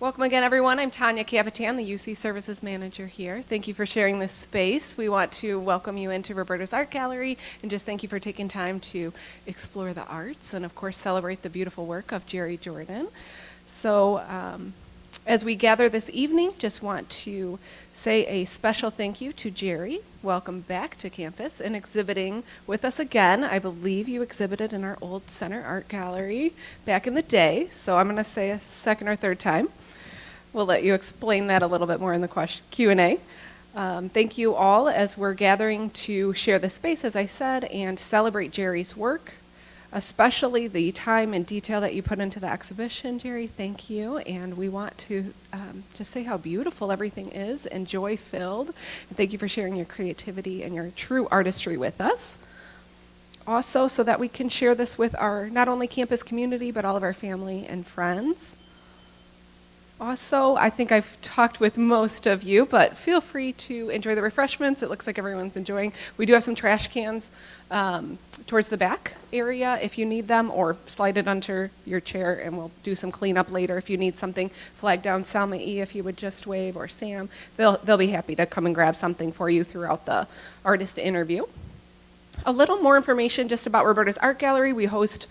Welcome again, everyone. I'm Tanya Capitan, the UC Services Manager here. Thank you for sharing this space. We want to welcome you into Roberta's Art Gallery and just thank you for taking time to explore the arts and, of course, celebrate the beautiful work of Jerry Jordan. So, as we gather this evening, just want to say a special thank you to Jerry. Welcome back to campus and exhibiting with us again. I believe you exhibited in our old Center Art Gallery back in the day, so I'm going to say a second or third time. We'll let you explain that a little bit more in the Q&A. Thank you all as we're gathering to share the space, as I said, and celebrate Jerry's work, especially the time and detail that you put into the exhibition, Jerry. Thank you. And we want to just say how beautiful everything is and joy-filled. And thank you for sharing your creativity and your true artistry with us. Also, so that we can share this with our not only campus community, but all of our family and friends. Also, I think I've talked with most of you, but feel free to enjoy the refreshments. It looks like everyone's enjoying. We do have some trash cans towards the back area if you need them, or slide it under your chair and we'll do some cleanup later. If you need something, flag down Salma E. if you would just wave, or Sam. They'll be happy to come and grab something for you throughout the artist interview. A little more information just about Roberta's Art Gallery. We host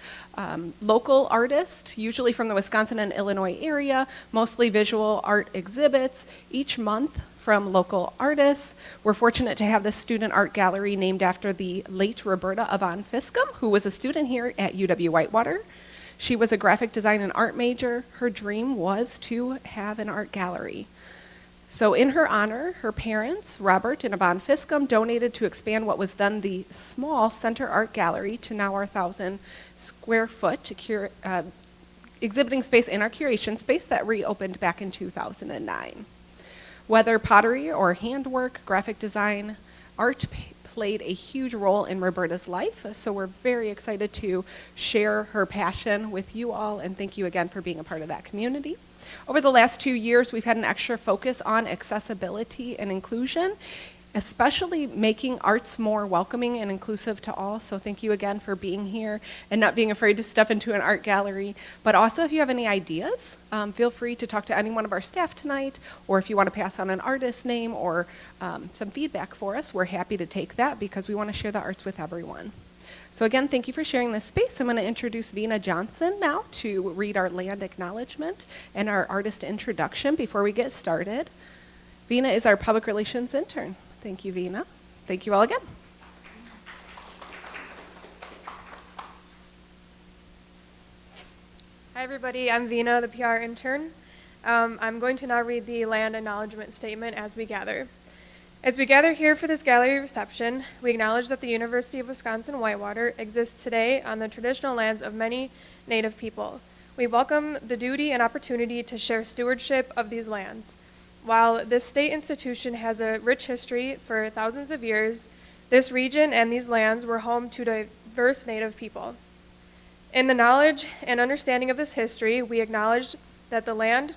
local artists, usually from the Wisconsin and Illinois area, mostly visual art exhibits each month from local artists. We're fortunate to have the Student Art Gallery named after the late Roberta Avon Fiscum, who was a student here at UW-Whitewater. She was a graphic design and art major. Her dream was to have an art gallery. So in her honor, her parents, Robert and Avon Fiscum, donated to expand what was then the small Center Art Gallery to now our 1,000 square foot exhibiting space in our curation space that reopened back in 2009. Whether pottery or handwork, graphic design, art played a huge role in Roberta's life, so we're very excited to share her passion with you all, and thank you again for being a part of that community. Over the last 2 years, we've had an extra focus on accessibility and inclusion, especially making arts more welcoming and inclusive to all. So thank you again for being here and not being afraid to step into an art gallery. But also, if you have any ideas, feel free to talk to any one of our staff tonight, or if you want to pass on an artist name or some feedback for us, we're happy to take that because we want to share the arts with everyone. So again, thank you for sharing this space. I'm going to introduce Vina Johnson now to read our land acknowledgement and our artist introduction before we get started. Vina is our public relations intern. Thank you, Vina. Thank you all again. Hi, everybody. I'm Vina, the PR intern. I'm going to now read the land acknowledgement statement as we gather. As we gather here for this gallery reception, we acknowledge that the University of Wisconsin-Whitewater exists today on the traditional lands of many Native people. We welcome the duty and opportunity to share stewardship of these lands. While this state institution has a rich history for thousands of years, this region and these lands were home to diverse Native people. In the knowledge and understanding of this history, we acknowledge that the land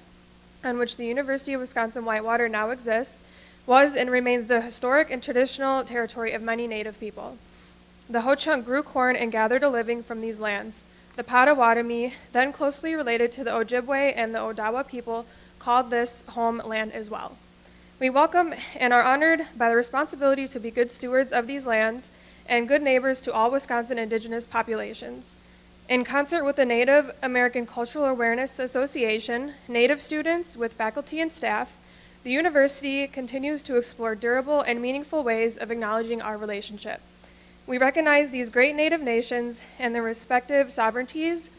on which the University of Wisconsin-Whitewater now exists was and remains the historic and traditional territory of many Native people. The Ho-Chunk grew corn and gathered a living from these lands. The Potawatomi, then closely related to the Ojibwe and the Odawa people, called this home land as well. We welcome and are honored by the responsibility to be good stewards of these lands and good neighbors to all Wisconsin indigenous populations. In concert with the Native American Cultural Awareness Association, Native students with faculty and staff, the university continues to explore durable and meaningful ways of acknowledging our relationship. We recognize these great Native nations and their respective sovereignties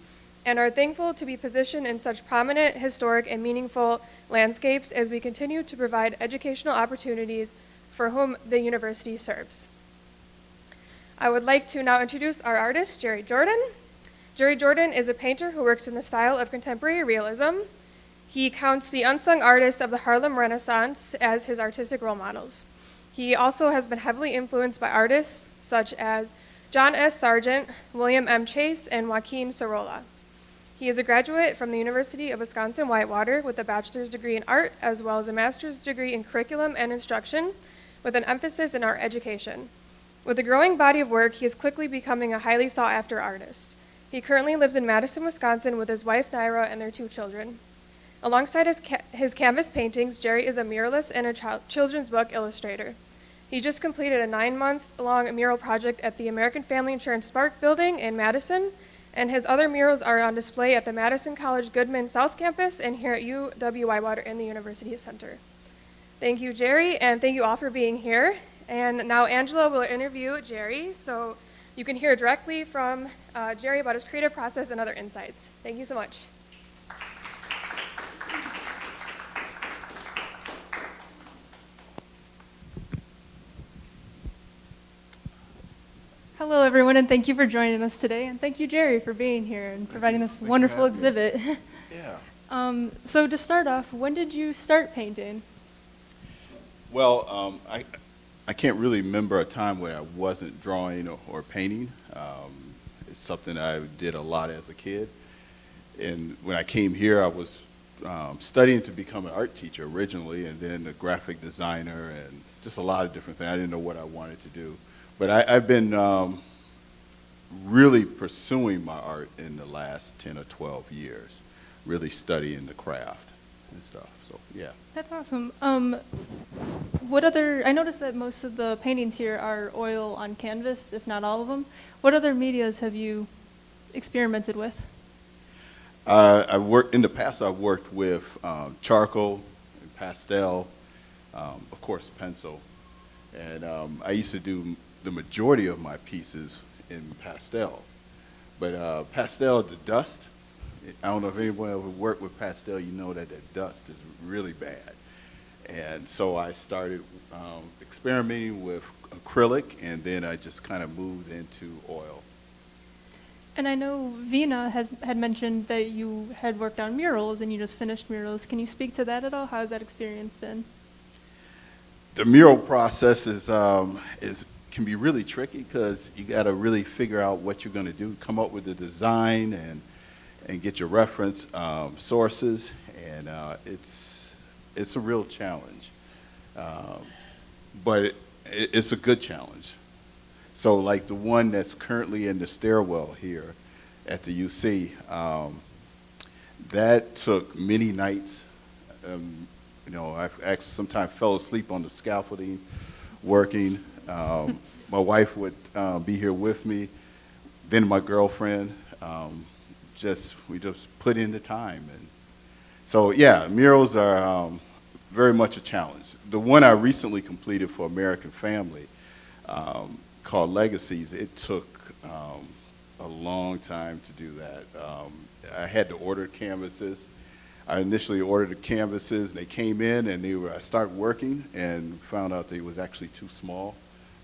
and are thankful to be positioned in such prominent, historic, and meaningful landscapes as we continue to provide educational opportunities for whom the university serves. I would like to now introduce our artist, Jerry Jordan. Jerry Jordan is a painter who works in the style of contemporary realism. He counts the unsung artists of the Harlem Renaissance as his artistic role models. He also has been heavily influenced by artists such as John S. Sargent, William M. Chase, and Joaquin Sorolla. He is a graduate from the University of Wisconsin-Whitewater with a bachelor's degree in art as well as a master's degree in curriculum and instruction with an emphasis in art education. With a growing body of work, he is quickly becoming a highly sought-after artist. He currently lives in Madison, Wisconsin with his wife, Naira, and their 2 children. Alongside his canvas paintings, Jerry is a muralist and a children's book illustrator. He just completed a 9-month-long mural project at the American Family Insurance Spark Building in Madison, and his other murals are on display at the Madison College Goodman South Campus and here at UW-Whitewater in the University Center. Thank you, Jerry, and thank you all for being here. And now Angela will interview Jerry, so you can hear directly from Jerry about his creative process and other insights. Thank you so much. Hello, everyone, and thank you for joining us today. And thank you, Jerry, for being here and providing this wonderful exhibit. Yeah. So to start off, when did you start painting? Well, I can't really remember a time where I wasn't drawing or painting. It's something I did a lot as a kid. And when I came here, I was studying to become an art teacher originally, and then a graphic designer, and just a lot of different things. I didn't know what I wanted to do. But I've been really pursuing my art in the last 10 or 12 years, really studying the craft and stuff. So, yeah. That's awesome. I noticed that most of the paintings here are oil on canvas, if not all of them. What other medias have you experimented with? In the past, I've worked with charcoal and pastel, of course, pencil. And I used to do the majority of my pieces in pastel. But pastel, the dust, I don't know if anyone ever worked with pastel, you know that the dust is really bad. And so I started experimenting with acrylic, and then I just kind of moved into oil. And I know Vina had mentioned that you had worked on murals and you just finished murals. Can you speak to that at all? How has that experience been? The mural process can be really tricky because you got to really figure out what you're going to do, come up with the design and get your reference sources, and it's a real challenge, but it's a good challenge. So like the one that's currently in the stairwell here at the UC, that took many nights. I actually sometimes fell asleep on the scaffolding working. My wife would be here with me, then my girlfriend. We just put in the time. And so, yeah, murals are very much a challenge. The one I recently completed for American Family, called Legacies, it took a long time to do that. I had to order canvases. I initially ordered the canvases, and they came in, and I started working and found out they was actually too small.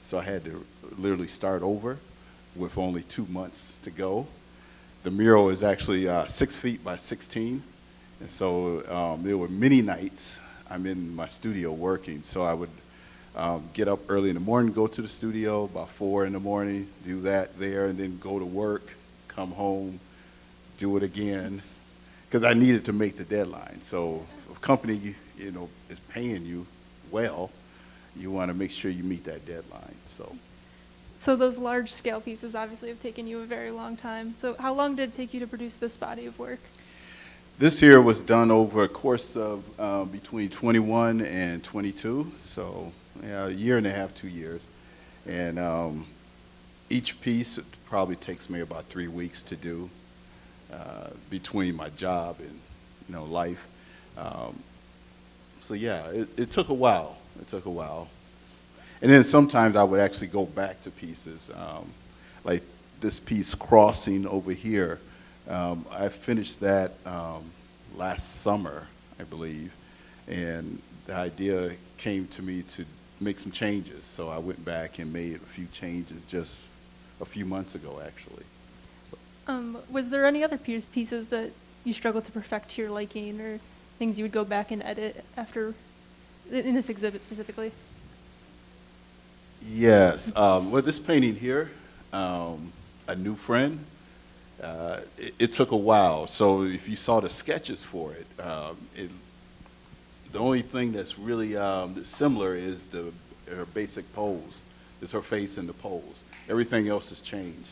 So I had to literally start over with only 2 months to go. The mural is actually 6 feet by 16, and so there were many nights I'm in my studio working. So I would get up early in the morning, go to the studio about 4 in the morning, do that there, and then go to work, come home, do it again, because I needed to make the deadline. So if a company, is paying you well, you want to make sure you meet that deadline. So those large-scale pieces obviously have taken you a very long time. So how long did it take you to produce this body of work? This here was done over a course of between 21 and 22, so yeah, a year and a half, 2 years. And each piece probably takes me about 3 weeks to do between my job and life. So yeah, it took a while. It took a while. And then sometimes I would actually go back to pieces, like this piece, Crossing, over here. I finished that last summer, I believe, and the idea came to me to make some changes. So I went back and made a few changes just a few months ago, actually. Was there any other pieces that you struggled to perfect to your liking, or things you would go back and edit after, in this exhibit specifically? Yes. Well, this painting here, A New Friend, it took a while. So if you saw the sketches for it, the only thing that's really similar is her basic pose, is her face in the pose. Everything else has changed.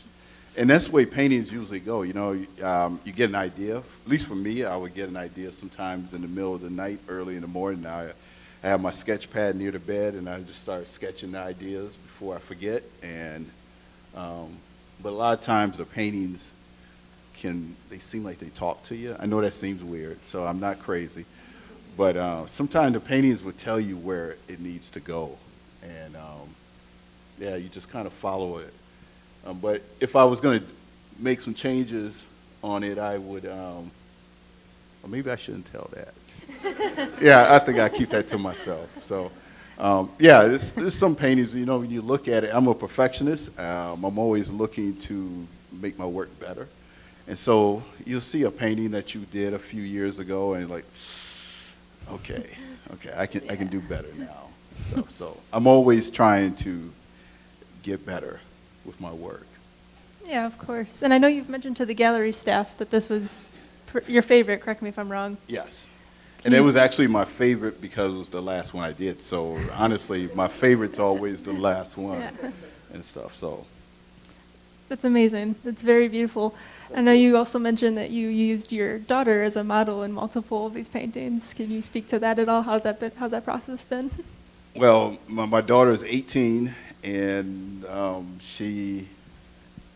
And that's the way paintings usually go. You know, you get an idea. At least for me, I would get an idea sometimes in the middle of the night, early in the morning. I have my sketch pad near the bed, and I just start sketching the ideas before I forget. And but a lot of times the paintings they seem like they talk to you. I know that seems weird, so I'm not crazy. But sometimes the paintings will tell you where it needs to go. And yeah, you just kind of follow it. But if I was going to make some changes on it, I would, or maybe I shouldn't tell that. Yeah, I think I keep that to myself. So, yeah, there's some paintings, you know, when you look at it, I'm a perfectionist. I'm always looking to make my work better. And so you'll see a painting that you did a few years ago and like, okay, I can do better now. So I'm always trying to get better with my work. Yeah, of course. And I know you've mentioned to the gallery staff that this was your favorite, correct me if I'm wrong. Yes. And it was actually my favorite because it was the last one I did. So honestly, my favorite's always the last one and stuff. So That's amazing. That's very beautiful. I know you also mentioned that you used your daughter as a model in multiple of these paintings. Can you speak to that at all? How's that process been? well, my daughter is 18, and she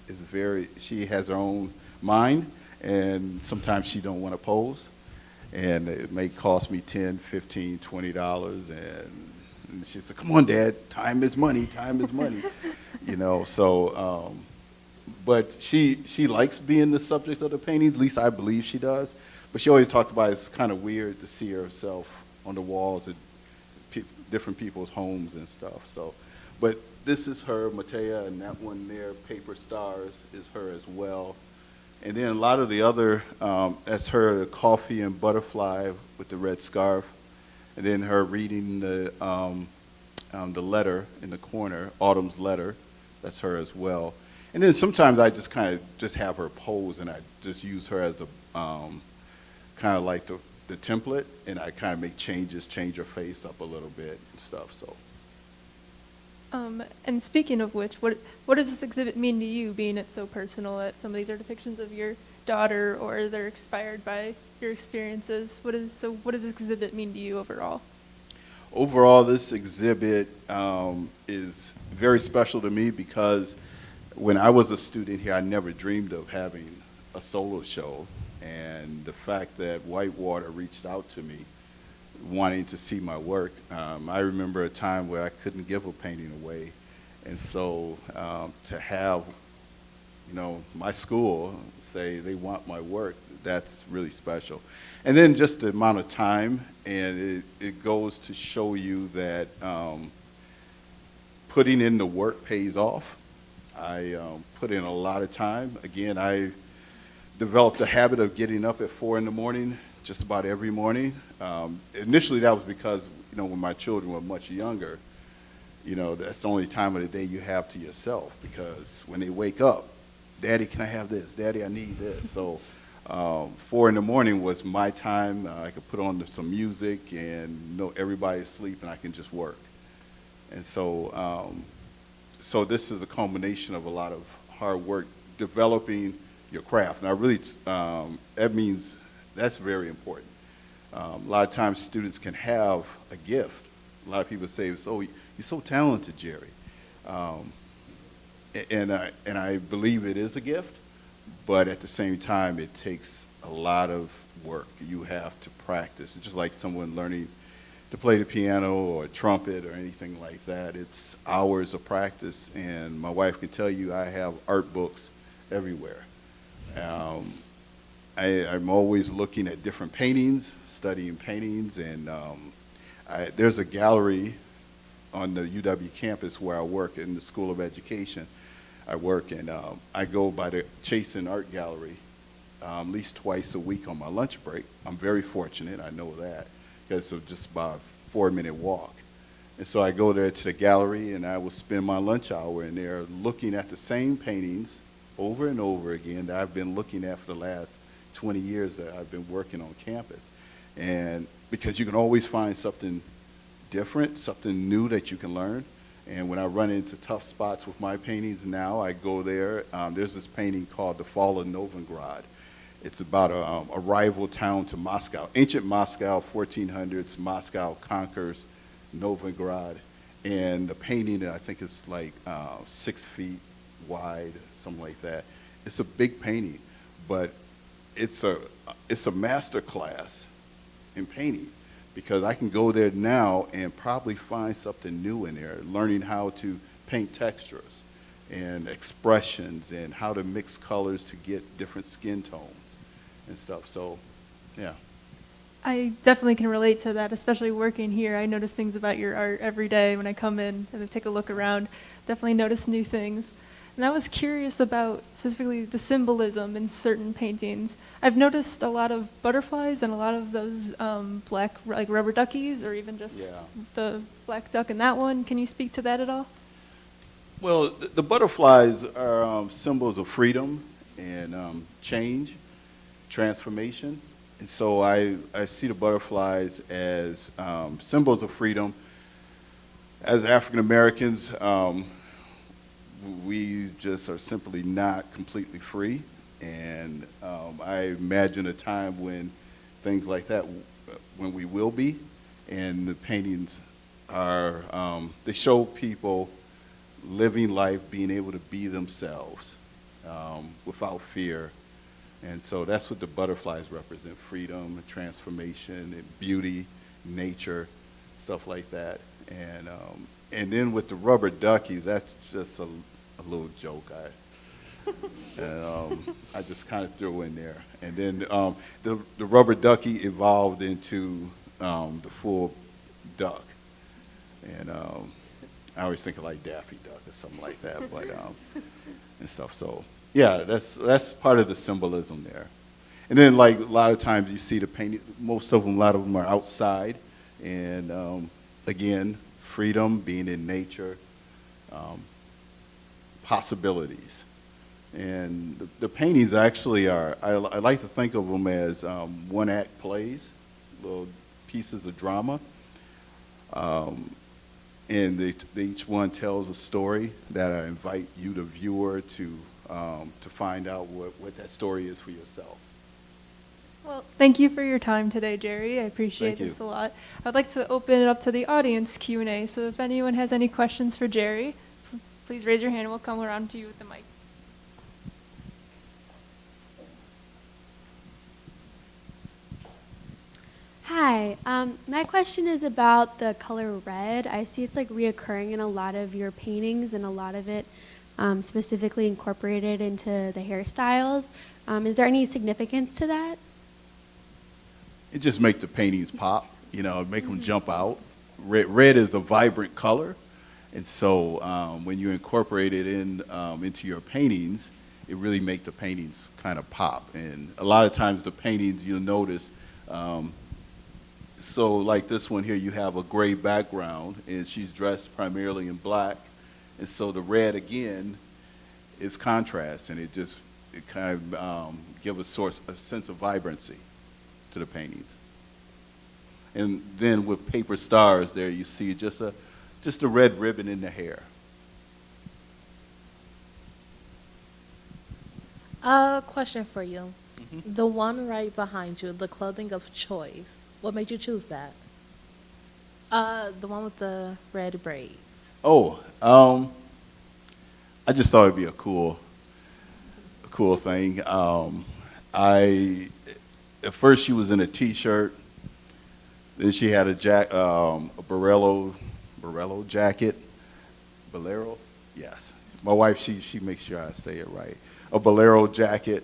has her own mind, and sometimes she don't want to pose, and it may cost me $10, $15, $20, and she said, "Come on, Dad, time is money, you know. So, but she likes being the subject of the paintings. At least I believe she does. But she always talked about it's kind of weird to see herself on the walls at different people's homes and stuff. So, but this is her, Matea, and that one there, Paper Stars, is her as well. And then a lot of the other, that's her, the coffee and butterfly with the red scarf. And then her reading the letter in the corner, Autumn's letter, that's her as well. And then sometimes I just kind of just have her pose, and I just use her as the kind of like the template, and I kind of make changes, change her face up a little bit and stuff. So. And speaking of which, what does this exhibit mean to you, being it so personal that some of these are depictions of your daughter or they're inspired by your experiences? What does this exhibit mean to you overall? Overall, this exhibit is very special to me because when I was a student here, I never dreamed of having a solo show. And the fact that Whitewater reached out to me wanting to see my work, I remember a time where I couldn't give a painting away. And so to have, you know, my school say they want my work, that's really special. And then just the amount of time, and it goes to show you that putting in the work pays off. I put in a lot of time. Again, I developed a habit of getting up at 4 in the morning, just about every morning. Initially, that was because, you know, when my children were much younger, you know, that's the only time of the day you have to yourself, because when they wake up, Daddy, can I have this? Daddy, I need this. So 4 in the morning was my time. I could put on some music and know everybody's asleep, and I can just work. And so, so this is a culmination of a lot of hard work developing your craft. Now, really, that means that's very important. A lot of times students can have a gift. A lot of people say, "Oh, you're so talented, Jerry." And I believe it is a gift, but at the same time, it takes a lot of work. You have to practice. It's just like someone learning to play the piano or trumpet or anything like that. It's hours of practice, and my wife can tell you I have art books everywhere. I'm always looking at different paintings, studying paintings, and there's a gallery on the UW campus where I work in the School of Education. I work, and I go by the Chasen Art Gallery at least twice a week on my lunch break. I'm very fortunate, I know that, because it's just about a 4-minute walk. And so I go there to the gallery, and I will spend my lunch hour in there looking at the same paintings over and over again that I've been looking at for the last 20 years that I've been working on campus. And because you can always find something different, something new that you can learn. And when I run into tough spots with my paintings now, I go there. There's this painting called The Fall of Novigrad. It's about a rival town to Moscow. Ancient Moscow, 1400s, Moscow conquers Novigrad. And the painting, I think, is like 6 feet wide, something like that. It's a big painting, but it's a master class in painting, because I can go there now and probably find something new in there, learning how to paint textures and expressions and how to mix colors to get different skin tones and stuff. So, yeah. I definitely can relate to that, especially working here. I notice things about your art every day when I come in and I take a look around. Definitely notice new things. And I was curious about specifically the symbolism in certain paintings. I've noticed a lot of butterflies and a lot of those black, like rubber duckies, or even just Yeah. the black duck in that one. Can you speak to that at all? Well, the butterflies are symbols of freedom and change, transformation. And so I see the butterflies as symbols of freedom. As African Americans, we just are simply not completely free. And I imagine a time when things like that, when we will be. And the paintings are, they show people living life, being able to be themselves without fear. And so that's what the butterflies represent: freedom, transformation, and beauty, nature, stuff like that. And then with the rubber duckies, that's just a little joke I just kind of threw in there. And then the rubber ducky evolved into the full duck. And I always think of like Daffy Duck or something like that, but and stuff. So yeah, that's part of the symbolism there. And then like a lot of times you see the painting, most of them, a lot of them are outside, and again, freedom, being in nature, possibilities. And the paintings actually are, I like to think of them as one-act plays, little pieces of drama. And each one tells a story that I invite you, the viewer, to find out what that story is for yourself. Well, thank you for your time today, Jerry. I appreciate Thank you. this a lot. I'd like to open it up to the audience Q&A. So if anyone has any questions for Jerry, please raise your hand. We'll come around to you with the mic. Hi, my question is about the color red. I see it's like reoccurring in a lot of your paintings, and a lot of it specifically incorporated into the hairstyles. Is there any significance to that? It just makes the paintings pop, make them jump out. Red is a vibrant color, and so when you incorporate it into your paintings, it really makes the paintings kind of pop. And a lot of times the paintings, you'll notice, so like this one here, you have a gray background, and she's dressed primarily in black, and so the red again is contrast, and it kind of gives a sense of vibrancy to the paintings. And then with paper stars there, you see just a red ribbon in the hair. A question for you. The one right behind you, the clothing of choice. What made you choose that? The one with the red braids. Oh, I just thought it'd be a cool thing. At first she was in a T-shirt, then she had a Barello jacket. Bolero, yes. My wife, she makes sure I say it right. A Bolero jacket.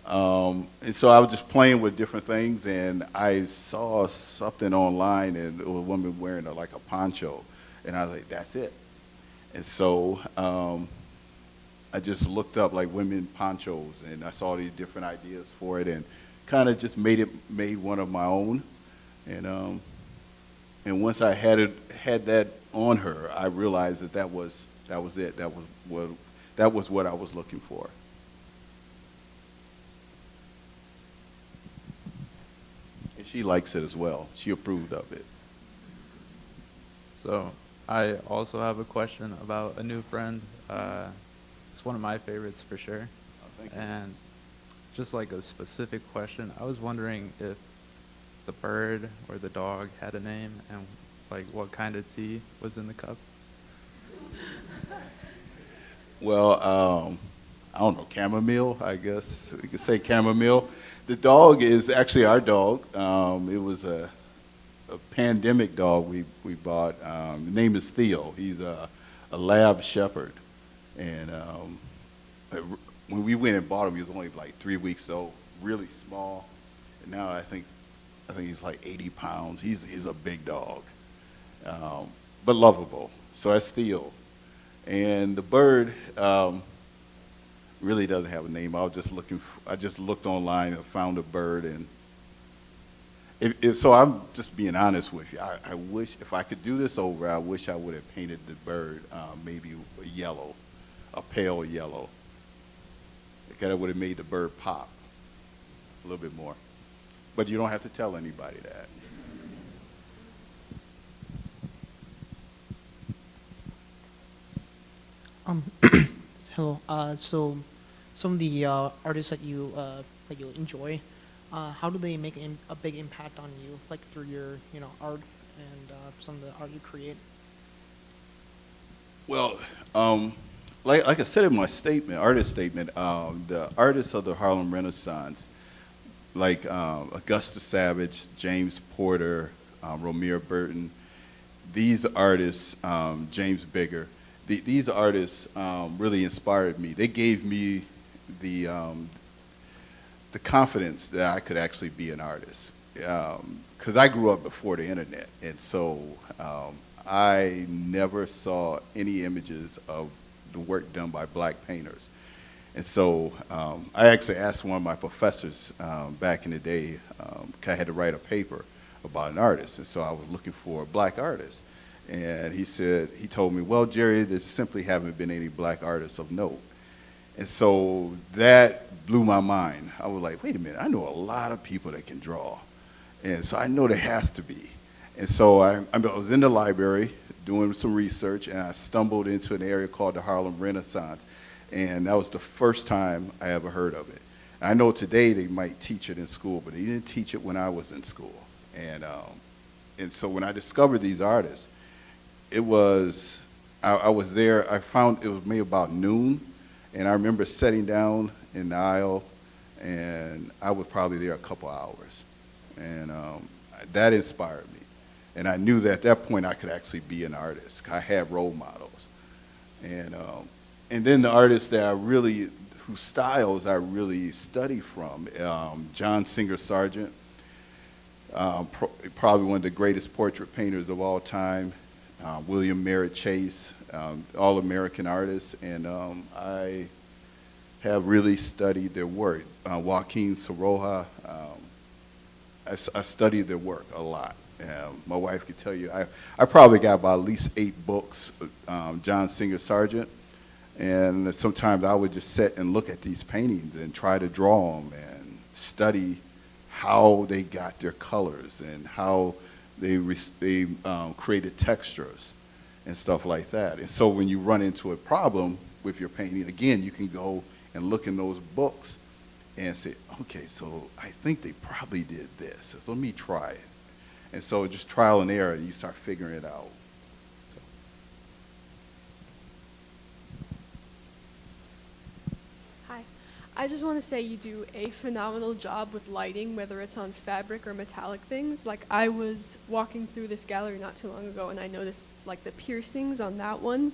And so I was just playing with different things, and I saw something online, and it was a woman wearing like a poncho, and I was like, that's it. And so I just looked up like women ponchos, and I saw these different ideas for it, and kind of just made one of my own. And once I had that on her, I realized that was it. That was what I was looking for. And she likes it as well. She approved of it. So I also have a question about a new friend. It's one of my favorites for sure. Thank you. And just like a specific question, I was wondering if the bird or the dog had a name and like what kind of tea was in the cup. Well, I don't know, chamomile, I guess we could say chamomile. The dog is actually our dog. It was a pandemic dog we bought. The name is Theo. He's a lab shepherd. And when we went and bought him, he was only like 3 weeks old, really small. And now I think he's like 80 pounds. He's a big dog, but lovable. So that's Theo. And the bird really doesn't have a name. I just looked online and found a bird. And so I'm just being honest with you. I wish, if I could do this over, I wish I would have painted the bird maybe a yellow, a pale yellow. It kind of would have made the bird pop a little bit more. But you don't have to tell anybody that. Hello. So, some of the artists that you enjoy, how do they make a big impact on you, like through your art and some of the art you create? Well, like I said in my statement, artist statement, the artists of the Harlem Renaissance, like Augusta Savage, James Porter, Romare Burton, these artists, James Bigger, these artists really inspired me. They gave me the confidence that I could actually be an artist. Because I grew up before the internet, and so I never saw any images of the work done by black painters. And so I actually asked one of my professors back in the day, 'cause I had to write a paper about an artist, and so I was looking for a black artist. And he told me, well, Jerry, there simply haven't been any black artists of note. And so that blew my mind. I was like, wait a minute, I know a lot of people that can draw. And so I know there has to be. And so I was in the library doing some research, and I stumbled into an area called the Harlem Renaissance. And that was the first time I ever heard of it. I know today they might teach it in school, but they didn't teach it when I was in school. And so when I discovered these artists, I was there, I found it was maybe about noon, and I remember sitting down in the aisle, and I was probably there a couple hours. And that inspired me. And I knew that at that point I could actually be an artist. I had role models. And then the artists whose styles I really study from, John Singer Sargent, probably one of the greatest portrait painters of all time, William Merritt Chase, all-American artists, and I have really studied their work. Joaquin Sorolla, I studied their work a lot. My wife could tell you, I probably got about at least 8 books, John Singer Sargent, and sometimes I would just sit and look at these paintings and try to draw them and study how they got their colors and how they created textures and stuff like that. And so when you run into a problem with your painting, again, you can go and look in those books and say, okay, so I think they probably did this. So let me try it. And so just trial and error, you start figuring it out. So. Hi. I just want to say you do a phenomenal job with lighting, whether it's on fabric or metallic things. Like, I was walking through this gallery not too long ago, and I noticed, like, the piercings on that one,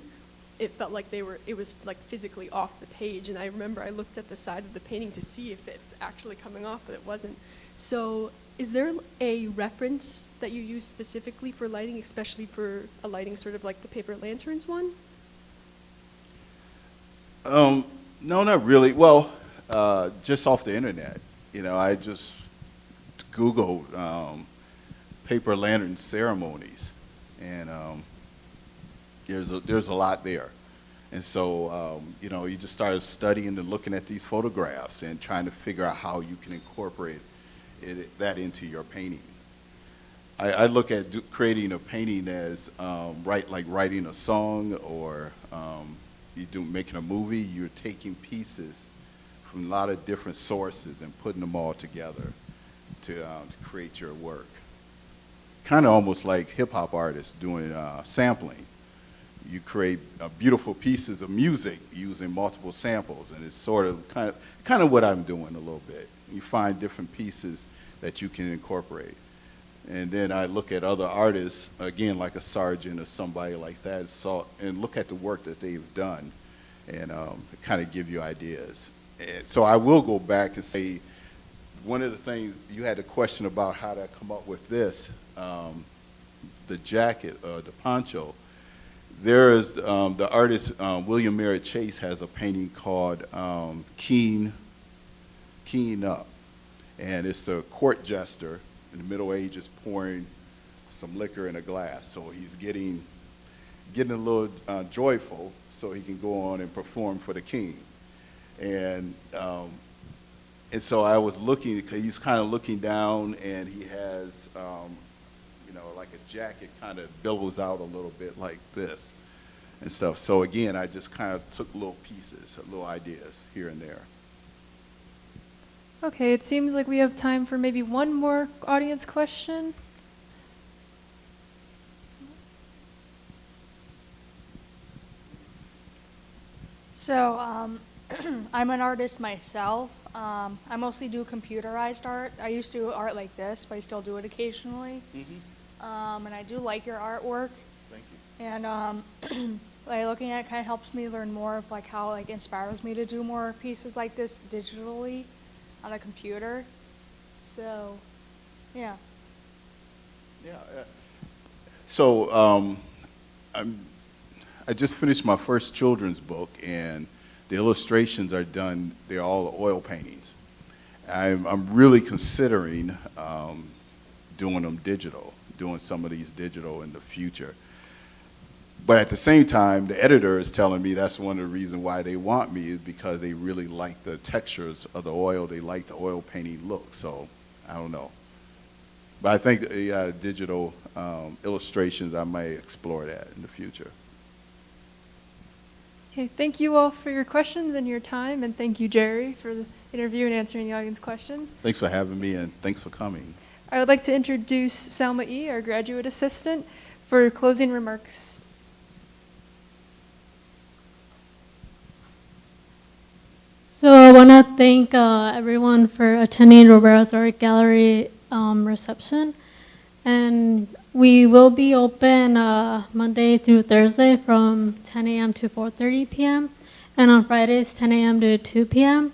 it felt like it was, like, physically off the page. And I remember I looked at the side of the painting to see if it's actually coming off, but it wasn't. So is there a reference that you use specifically for lighting, especially for a lighting sort of like the paper lanterns one? No, not really. Well, just off the internet. I just Googled paper lantern ceremonies, and there's a lot there. And so, you just started studying and looking at these photographs and trying to figure out how you can incorporate that into your painting. I look at creating a painting as like writing a song, or making a movie. You're taking pieces from a lot of different sources and putting them all together to create your work. Kind of almost like hip-hop artists doing sampling. You create beautiful pieces of music using multiple samples, and it's sort of kind of what I'm doing a little bit. You find different pieces that you can incorporate. And then I look at other artists, again, like a Sargent or somebody like that, and look at the work that they've done, and kind of give you ideas. And so I will go back and say, one of the things, you had a question about how to come up with this, the jacket, the poncho. There is the artist, William Merritt Chase, has a painting called Keen Up. And it's a court jester in the Middle Ages pouring some liquor in a glass. So he's getting a little joyful so he can go on and perform for the king. And so I was looking, because he's kind of looking down, and he has, like a jacket kind of billows out a little bit like this and stuff. So again, I just kind of took little pieces, little ideas here and there. Okay, it seems like we have time for maybe one more audience question. So, I'm an artist myself. I mostly do computerized art. I used to do art like this, but I still do it occasionally. And I do like your artwork. Thank you. And like looking at it kind of helps me learn more of like how like inspires me to do more pieces like this digitally on a computer. So, yeah. Yeah. So I just finished my first children's book, and the illustrations are done. They're all oil paintings. I'm really considering doing them digital, doing some of these digital in the future. But at the same time, the editor is telling me that's one of the reasons why they want me, is because they really like the textures of the oil. They like the oil painting look. So I don't know. But I think digital illustrations, I might explore that in the future. Okay, thank you all for your questions and your time, and thank you, Jerry, for the interview and answering the audience questions. Thanks for having me, and thanks for coming. I would like to introduce Salma E., our graduate assistant, for closing remarks. So I want to thank everyone for attending Roberta's Art Gallery reception. And we will be open Monday through Thursday from 10 a.m. to 4:30 p.m. and on Fridays 10 a.m. to 2 p.m.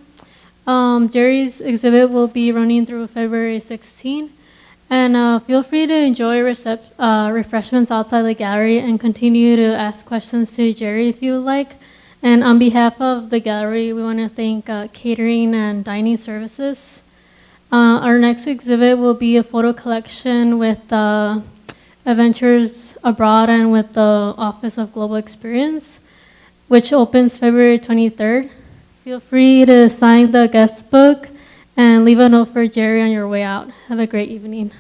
Jerry's exhibit will be running through February 16. And feel free to enjoy refreshments outside the gallery and continue to ask questions to Jerry if you would like. And on behalf of the gallery, we want to thank catering and dining services. Our next exhibit will be a photo collection with Adventures Abroad and with the Office of Global Experience, which opens February 23rd. Feel free to sign the guest book and leave a note for Jerry on your way out. Have a great evening.